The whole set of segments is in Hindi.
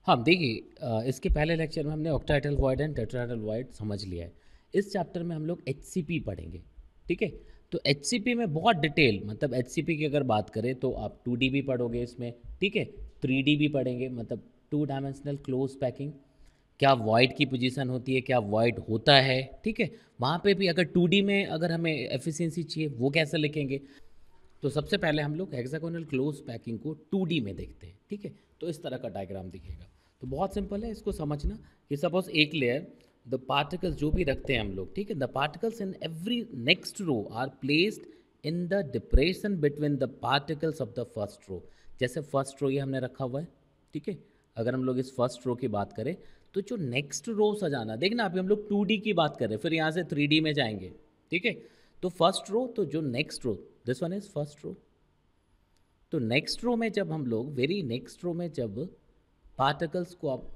हाँ, देखिए इसके पहले लेक्चर में हमने octahedral void and tetrahedral void समझ लिया है। इस चैप्टर में हम लोग एचसीपी पढ़ेंगे, ठीक है? तो एचसीपी में बहुत डिटेल मतलब एचसीपी की अगर बात करें तो आप 2D भी पढ़ोगे इसमें, ठीक है? 3D भी पढ़ेंगे मतलब टू डायमेंशनल क्लोज पैकिंग, क्या वॉइड की पोजीशन होती है, क्या वॉइड होता है, ठीक है? वहाँ पे भी अगर 2D में अगर हमें एफिशिएंसी चाहिए वो कैसे लिखेंगे। तो सबसे पहले हम लोग हेक्सागोनल क्लोज पैकिंग को 2D में देखते हैं, ठीक है? तो इस तरह का डायग्राम दिखेगा। तो बहुत सिंपल है इसको समझना कि सपोज एक लेयर द पार्टिकल्स जो भी रखते हैं हम लोग, ठीक है? The particles in every next row are placed in the depression between the particles of the first row. जैसे फर्स्ट रो ये हमने रखा हुआ है, ठीक है? अगर हम लोग इस फर्स्ट रो की बात करें तो जो नेक्स्ट रो सजाना, देखना अभी हम लोग 2D की बात कर रहे हैं, फिर यहाँ से 3D में जाएंगे, ठीक है? तो फर्स्ट रो, तो जो next row, this one is first row. तो नेक्स्ट रो में जब हम लोग वेरी नेक्स्ट रो में जब पार्टिकल्स को आप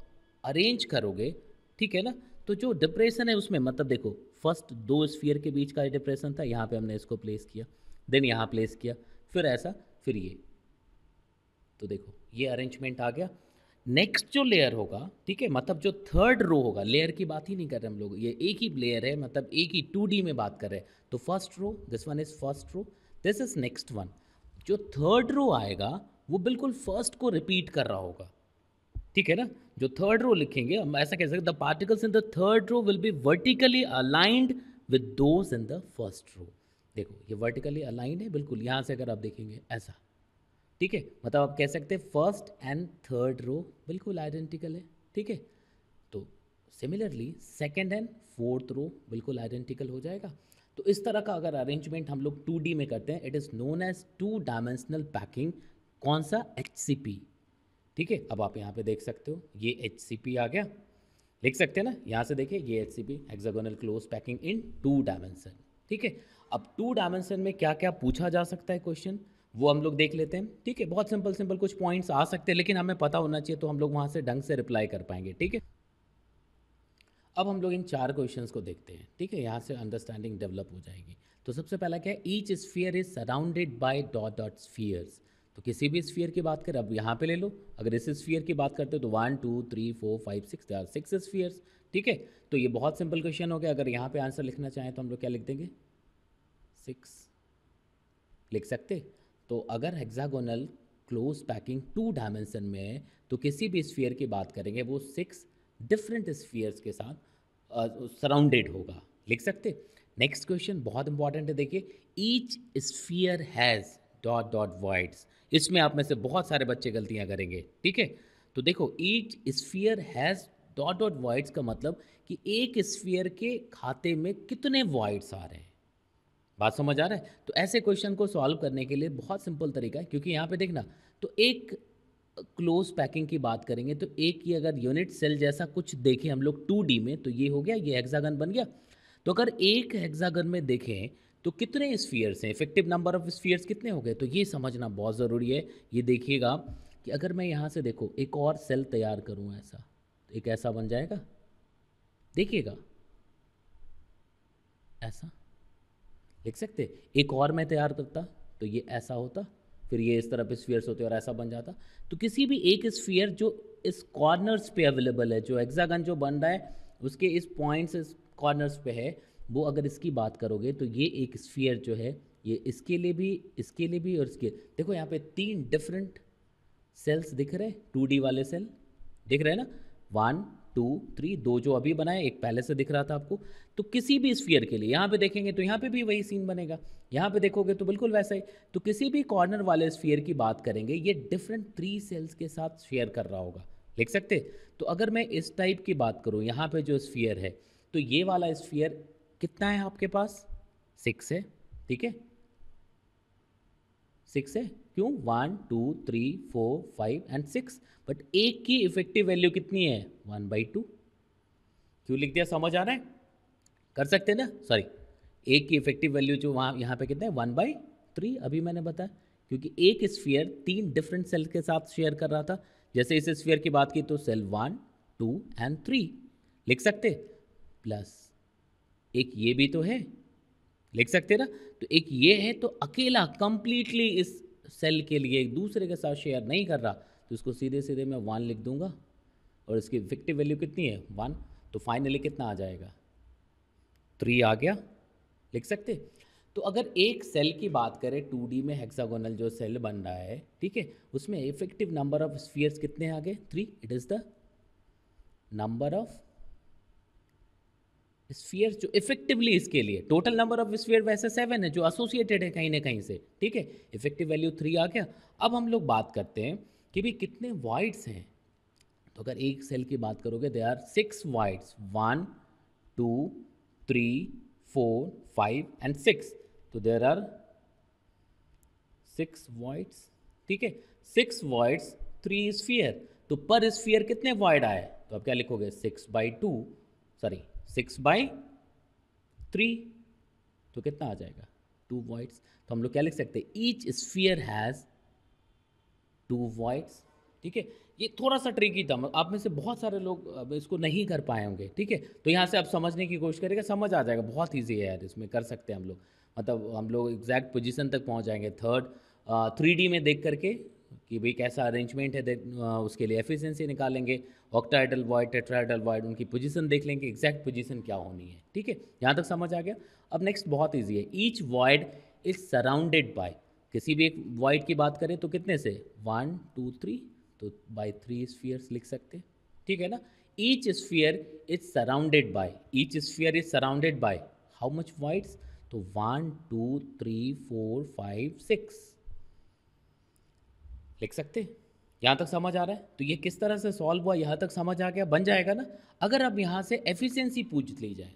अरेंज करोगे, ठीक है ना? तो जो डिप्रेशन है उसमें मतलब देखो फर्स्ट दो स्फीयर के बीच का डिप्रेशन था, यहाँ पे हमने इसको प्लेस किया, देन यहाँ प्लेस किया, फिर ऐसा, फिर ये। तो देखो ये अरेंजमेंट आ गया। नेक्स्ट जो लेयर होगा, ठीक है, मतलब जो थर्ड रो होगा, लेयर की बात ही नहीं कर रहे हम लोग, ये एक ही लेयर है, मतलब एक ही 2D में बात कर रहे हैं। तो first row, this one is first row, this is next one. जो थर्ड रो आएगा वो बिल्कुल फर्स्ट को रिपीट कर रहा होगा, ठीक है ना? जो थर्ड रो लिखेंगे हम ऐसा कह सकते, the particles in the third row will be vertically aligned with those in the first row. देखो ये वर्टिकली अलाइंड है बिल्कुल, यहाँ से अगर आप देखेंगे ऐसा, ठीक है? मतलब आप कह सकते हैं फर्स्ट एंड थर्ड रो बिल्कुल आइडेंटिकल है, ठीक है? तो similarly second and fourth row बिल्कुल आइडेंटिकल हो जाएगा। तो इस तरह का अगर अरेंजमेंट हम लोग 2D में करते हैं, it is known as two dimensional packing. कौन सा? HCP, ठीक है? अब आप यहाँ पे देख सकते हो ये HCP आ गया, लिख सकते हैं ना? यहाँ से देखिए ये HCP, hexagonal close packing in 2 dimension, ठीक है? अब 2 डायमेंशन में क्या क्या पूछा जा सकता है क्वेश्चन, वो हम लोग देख लेते हैं, ठीक है? बहुत सिंपल सिंपल कुछ पॉइंट्स आ सकते हैं, लेकिन हमें पता होना चाहिए तो हम लोग वहाँ से ढंग से रिप्लाई कर पाएंगे, ठीक है? अब हम लोग इन 4 क्वेश्चंस को देखते हैं, ठीक है? यहाँ से अंडरस्टैंडिंग डेवलप हो जाएगी। तो सबसे पहला क्या है? Each sphere is surrounded by dot dot spheres. तो किसी भी स्फीयर की बात करें, अब यहाँ पे ले लो, अगर इस स्फीयर की बात करते हो तो 1 2 3 4 5 6, दे आर 6 स्फीयर्स, ठीक है? तो ये बहुत सिंपल क्वेश्चन हो गया। अगर यहाँ पे आंसर लिखना चाहें तो हम लोग क्या लिख देंगे? 6 लिख सकते। तो अगर हेक्सागोनल क्लोज पैकिंग 2 डायमेंशन में है तो किसी भी स्फीयर की बात करेंगे वो 6 डिफरेंट स्फीयर्स के साथ सराउंडेड होगा, लिख सकते। नेक्स्ट क्वेश्चन बहुत इंपॉर्टेंट है, देखिए each sphere has dot dot voids. इसमें आप में से बहुत सारे बच्चे गलतियां करेंगे, ठीक है? तो देखो each sphere has dot dot voids का मतलब कि एक स्फीयर के खाते में कितने वॉइड्स आ रहे हैं। बात समझ आ रहा है? तो ऐसे क्वेश्चन को सॉल्व करने के लिए बहुत सिंपल तरीका है, क्योंकि यहाँ पे देखना, तो एक क्लोज पैकिंग की बात करेंगे तो एक ही अगर यूनिट सेल जैसा कुछ देखें हम लोग 2D में तो ये हो गया, ये हेक्सागन बन गया। तो अगर एक हेक्सागन में देखें तो कितने स्फीयर्स हैं, इफेक्टिव नंबर ऑफ स्फीयर्स कितने हो गए, तो ये समझना बहुत ज़रूरी है। ये देखिएगा कि अगर मैं यहाँ से देखो एक और सेल तैयार करूँ ऐसा, तो एक ऐसा बन जाएगा, देखिएगा ऐसा लिख सकते। एक और मैं तैयार करता तो ये ऐसा होता, फिर ये इस तरह पे स्फीयर्स होते और ऐसा बन जाता। तो किसी भी एक स्फीयर जो इस कॉर्नर्स पे अवेलेबल है, जो हेक्सागन जो बन रहा है उसके इस पॉइंट्स इस कॉर्नर्स पे है, वो अगर इसकी बात करोगे तो ये एक स्फीयर जो है ये इसके लिए भी, इसके लिए भी और इसके, देखो यहाँ पे 3 डिफरेंट सेल्स दिख रहे हैं, 2D वाले सेल दिख रहे हैं ना, 1 2 3, दो जो अभी बनाए, एक पहले से दिख रहा था आपको। तो किसी भी स्फीयर के लिए यहाँ पे देखेंगे तो यहाँ पे भी वही सीन बनेगा, यहाँ पे देखोगे तो बिल्कुल वैसा ही। तो किसी भी कॉर्नर वाले स्फीयर की बात करेंगे, ये डिफरेंट 3 सेल्स के साथ शेयर कर रहा होगा, लिख सकते। तो अगर मैं इस टाइप की बात करूँ, यहाँ पे जो स्फीयर है तो ये वाला स्फीयर कितना है आपके पास? 6 है, ठीक है? 6 है, क्यों? 1 2 3 4 5 एंड 6, बट एक की इफेक्टिव वैल्यू कितनी है? 1/2। क्यों लिख दिया, समझ आ रहा है? कर सकते हैं ना, सॉरी, एक की इफेक्टिव वैल्यू जो वहाँ यहाँ पे कितना है? 1/3, अभी मैंने बताया, क्योंकि एक स्फीयर 3 डिफरेंट सेल के साथ शेयर कर रहा था। जैसे इस स्फीयर की बात की तो सेल 1 2 एंड 3 लिख सकते, प्लस एक ये भी तो है, लिख सकते ना। तो एक ये है तो अकेला कंप्लीटली इस सेल के लिए एक दूसरे के साथ शेयर नहीं कर रहा, तो इसको सीधे सीधे मैं 1 लिख दूंगा, और इसकी इफेक्टिव वैल्यू कितनी है 1, तो फाइनली कितना आ जाएगा 3 आ गया। लिख सकते। तो अगर एक सेल की बात करें 2D में हेक्सागोनल जो सेल बन रहा है, ठीक है, उसमें इफेक्टिव नंबर ऑफ स्फीयर्स कितने आ गए 3। It is the number of spheres जो इफेक्टिवली इसके लिए, टोटल नंबर ऑफ स्फीयर वैसे 7 है जो एसोसिएटेड है कहीं ना कहीं से, ठीक है, इफेक्टिव वैल्यू 3 आ गया। अब हम लोग बात करते हैं कि भाई कितने वाइड्स हैं। तो अगर एक सेल की बात करोगे दे आर 6 वाइड्स, 1 2 3 4 5 एंड 6, तो देर आर 6 वाइड्स, ठीक है, 6 वाइड्स 3 स्फीयर। तो पर स्फीयर कितने वाइड आए, तो आप क्या लिखोगे 6/2, सॉरी 6/3, तो कितना आ जाएगा 2 वाइड्स। तो हम लोग क्या लिख सकते हैं, ईच स्फीयर हैज़ 2 वाइड्स, ठीक है। ये थोड़ा सा ट्रिकी था, आप में से बहुत सारे लोग अब इसको नहीं कर पाए होंगे, ठीक है, तो यहाँ से आप समझने की कोशिश करेंगे, समझ आ जाएगा, बहुत ईजी है यार, इसमें कर सकते हैं हम लोग, मतलब हम लोग एग्जैक्ट पोजीशन तक पहुँच जाएंगे। थर्ड 3D में देख करके कि भाई कैसा अरेंजमेंट है, उसके लिए एफिशिएंसी निकालेंगे, ऑक्टाहेड्रल वॉइड टेट्राहेड्रल वॉइड उनकी पोजीशन देख लेंगे, एग्जैक्ट पोजीशन क्या होनी है, ठीक है, यहाँ तक समझ आ गया। अब नेक्स्ट बहुत ईजी है, each void is surrounded by, किसी भी एक वॉइड की बात करें तो कितने से 1 2 3, तो बाय 3 स्फीयर्स लिख सकते हैं, ठीक है ना। Each sphere is surrounded by, each sphere is surrounded by how much wides, तो 1 2 3 4 5 6 लिख सकते। यहाँ तक समझ आ रहा है। तो ये किस तरह से सॉल्व हुआ, यहाँ तक समझ आ गया, बन जाएगा ना। अगर अब यहाँ से एफिशिएंसी पूछ ली जाए,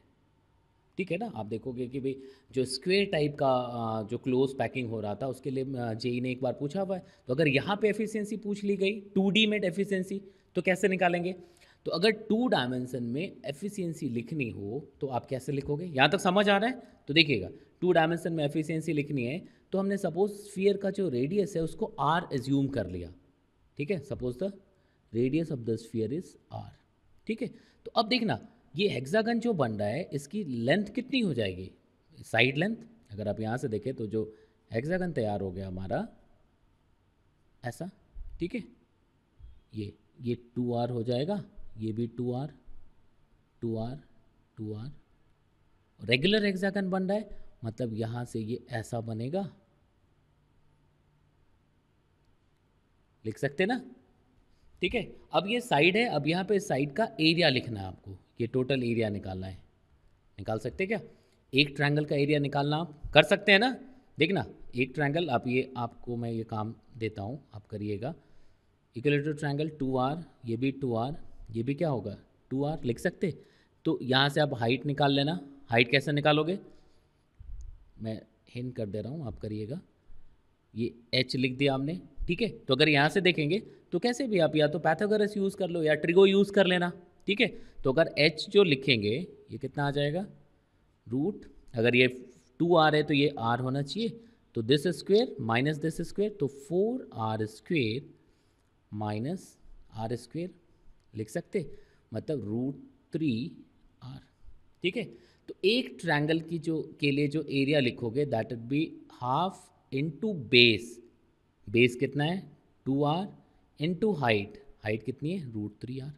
ठीक है ना, आप देखोगे कि भाई जो स्क्वेयर टाइप का जो क्लोज पैकिंग हो रहा था उसके लिए जेई ने एक बार पूछा हुआ है, तो अगर यहाँ पे एफिशिएंसी पूछ ली गई 2D में एफिशिएंसी, तो कैसे निकालेंगे। तो अगर 2 डायमेंशन में एफिशिएंसी लिखनी हो तो आप कैसे लिखोगे, यहाँ तक समझ आ रहा है। तो देखिएगा 2 डायमेंशन में एफिशिएंसी लिखनी है तो हमने सपोज स्फीयर का जो रेडियस है उसको r एज्यूम कर लिया, ठीक है, suppose the radius of the sphere is r, ठीक है। तो अब देखना ये हेक्सागन जो बन रहा है इसकी लेंथ कितनी हो जाएगी, साइड लेंथ, अगर आप यहाँ से देखें तो जो हेक्सागन तैयार हो गया हमारा ऐसा, ठीक है, ये 2r हो जाएगा, ये भी 2r 2r 2r, regular hexagon बन रहा है, मतलब यहाँ से ये ऐसा बनेगा, लिख सकते ना, ठीक है। अब ये साइड है, अब यहाँ पे साइड का एरिया लिखना है आपको, ये टोटल एरिया निकालना है, निकाल सकते हैं क्या, एक ट्रायंगल का एरिया निकालना आप कर सकते हैं ना। देखना एक ट्रायंगल, आप ये आपको मैं ये काम देता हूँ, आप करिएगा, इक्विलेटरल ट्रायंगल 2r, ये भी 2r, ये भी क्या होगा 2r, लिख सकते। तो यहाँ से आप हाइट निकाल लेना, हाइट कैसे निकालोगे, मैं हिंट कर दे रहा हूँ, आप करिएगा, ये h लिख दिया हमने, ठीक है। तो अगर यहाँ से देखेंगे तो कैसे भी आप या तो पैथागोरस यूज़ कर लो या ट्रिगो यूज़ कर लेना, ठीक है। तो अगर h जो लिखेंगे ये कितना आ जाएगा रूट, अगर ये 2r है तो ये r होना चाहिए, तो this square minus this square, तो 4r square minus r square लिख सकते, मतलब √3r, ठीक है। तो एक ट्रायंगल की जो के लिए जो एरिया लिखोगे that would be half into base, base कितना है 2r इंटू हाइट, हाइट कितनी है √3r,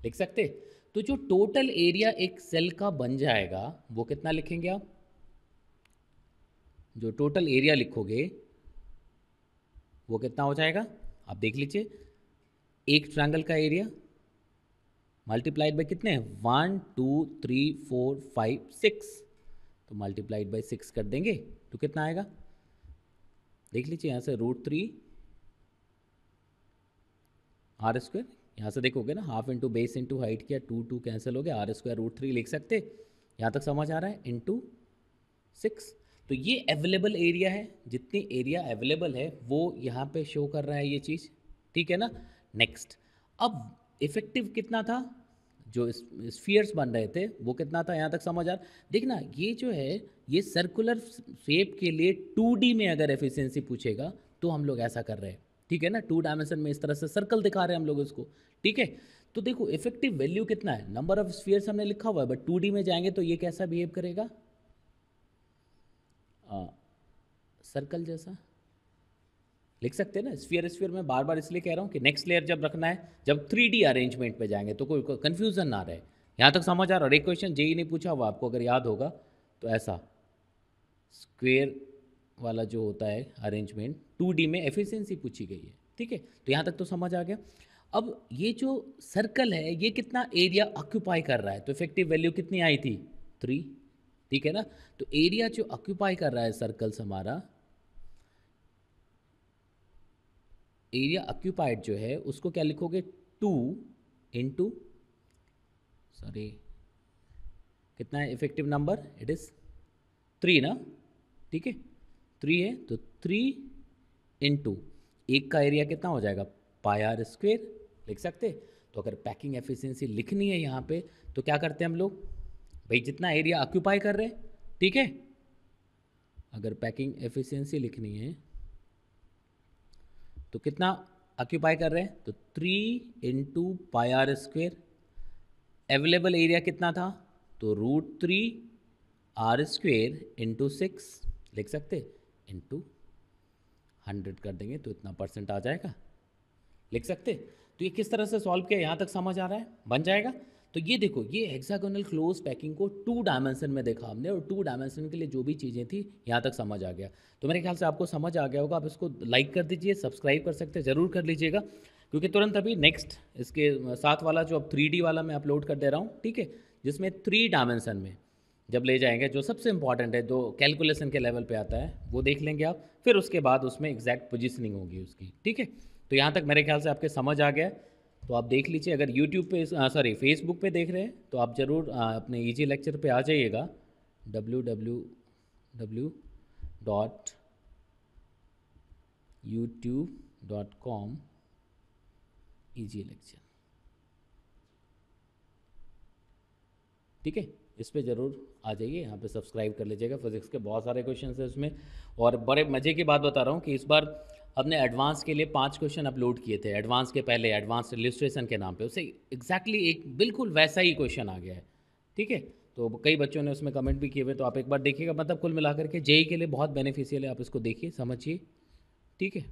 लिख सकते। तो जो टोटल एरिया एक सेल का बन जाएगा वो कितना लिखेंगे आप, जो टोटल एरिया लिखोगे वो कितना हो जाएगा, आप देख लीजिए, एक ट्रायंगल का एरिया मल्टीप्लाइड बाय कितने हैं 1 2 3 4 5 6, तो मल्टीप्लाइड बाय 6 कर देंगे तो कितना आएगा, देख लीजिए यहाँ से √3 r स्क्वायर, यहाँ से देखोगे ना half into base into height किया, 2 2 कैंसिल हो गया, r स्क्वायर √3 लिख सकते, यहाँ तक समझ आ रहा है, इंटू 6। तो ये अवेलेबल एरिया है, जितनी एरिया अवेलेबल है वो यहाँ पे शो कर रहा है ये चीज़, ठीक है ना। नेक्स्ट, अब इफेक्टिव कितना था, जो स्फीयर्स बन रहे थे वो कितना था, यहाँ तक समझ आ रहा। देखना ये जो है ये सर्कुलर शेप के लिए 2D में अगर एफिशिएंसी पूछेगा तो हम लोग ऐसा कर रहे हैं, ठीक है ना, 2 डायमेंशन में इस तरह से सर्कल दिखा रहे हैं हम लोग इसको, ठीक है। तो देखो इफेक्टिव वैल्यू कितना है, नंबर ऑफ स्फीयर्स हमने लिखा हुआ है, बट 2D में जाएंगे तो ये कैसा बिहेव करेगा, सर्कल जैसा, लिख सकते हैं ना। स्फीयर स्फीयर में बार बार इसलिए कह रहा हूँ कि नेक्स्ट लेयर जब रखना है, जब 3D अरेंजमेंट पे जाएंगे तो कोई कन्फ्यूज़न ना रहे। यहाँ तक समझ आ रहा है? और एक क्वेश्चन जेई नहीं पूछा हुआ आपको, अगर याद होगा तो ऐसा स्क्वेयर वाला जो होता है अरेंजमेंट 2D में एफिशिएंसी पूछी गई है। ठीक है, तो यहाँ तक तो समझ आ गया। अब ये जो सर्कल है ये कितना एरिया ऑक्यूपाई कर रहा है, तो इफेक्टिव वैल्यू कितनी आई थी? 3। ठीक है ना। तो एरिया जो ऑक्यूपाई कर रहा है सर्कल्स हमारा, एरिया ऑक्यूपाइड जो है उसको क्या लिखोगे? 2 इंटू, सॉरी कितना है इफेक्टिव नंबर? इट इज़ 3 ना। ठीक है, 3 है तो 3 इंटू एक का एरिया कितना हो जाएगा? पाई आर स्क्वेयर, लिख सकते। तो अगर पैकिंग एफिशिएंसी लिखनी है यहाँ पे तो क्या करते हैं हम लोग? भाई जितना एरिया ऑक्यूपाई कर रहे हैं, ठीक है, अगर पैकिंग एफिशिएंसी लिखनी है तो कितना ऑक्यूपाई कर रहे हैं? तो 3 into pi r square. Available area कितना था? तो √3 आर स्क्वेयर इंटू 6, लिख सकते, इंटू 100 कर देंगे तो इतना परसेंट आ जाएगा, लिख सकते। तो ये किस तरह से सॉल्व किया, यहाँ तक समझ आ रहा है? बन जाएगा। तो ये देखो, ये हेक्सागोनल क्लोज पैकिंग को 2 डायमेंशन में देखा हमने, और 2 डायमेंशन के लिए जो भी चीज़ें थी यहाँ तक समझ आ गया। तो मेरे ख्याल से आपको समझ आ गया होगा। आप इसको लाइक कर दीजिए, सब्सक्राइब कर सकते हैं, ज़रूर कर लीजिएगा, क्योंकि तुरंत अभी नेक्स्ट इसके साथ वाला जो अब 3D वाला मैं अपलोड कर दे रहा हूँ, ठीक है, जिसमें 3 डायमेंशन में जब ले जाएंगे, जो सबसे इंपॉर्टेंट है, जो कैलकुलेशन के लेवल पे आता है, वो देख लेंगे आप। फिर उसके बाद उसमें एग्जैक्ट पोजीशनिंग होगी उसकी। ठीक है, तो यहाँ तक मेरे ख्याल से आपके समझ आ गया। तो आप देख लीजिए, अगर यूट्यूब पे सॉरी फेसबुक पे देख रहे हैं तो आप ज़रूर अपने ईजी लेक्चर पे आ जाइएगा, www.youtube.com ईजी लेक्चर। ठीक है, इस पे ज़रूर आ जाइए, यहाँ पे सब्सक्राइब कर लीजिएगा। फिजिक्स के बहुत सारे क्वेश्चन हैं उसमें, और बड़े मज़े की बात बता रहा हूँ कि इस बार हमने एडवांस के लिए 5 क्वेश्चन अपलोड किए थे। एडवांस के पहले एडवांस इलिस्ट्रेशन के नाम पे उससे एग्जैक्टली एक बिल्कुल वैसा ही क्वेश्चन आ गया है। ठीक है, तो कई बच्चों ने उसमें कमेंट भी किए हुए, तो आप एक बार देखिएगा। मतलब कुल मिलाकर के जेई के लिए बहुत बेनिफिशियल है, आप इसको देखिए, समझिए। ठीक है।